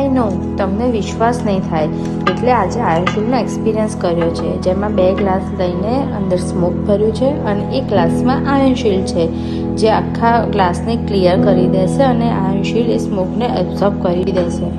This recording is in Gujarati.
આઈ નો તમને વિશ્વાસ નહીં થાય, એટલે આજે આયનશીલ્ડનો એક્સપિરિયન્સ કર્યો છે, જેમાં 2 ગ્લાસ લઈને અંદર સ્મોક ભર્યું છે અને એક ગ્લાસમાં આયનશીલ્ડ છે, જે આખા ગ્લાસને ક્લિયર કરી દેશે અને આયનશીલ્ડ એ સ્મોકને એબ્ઝોર્બ કરી દેશે।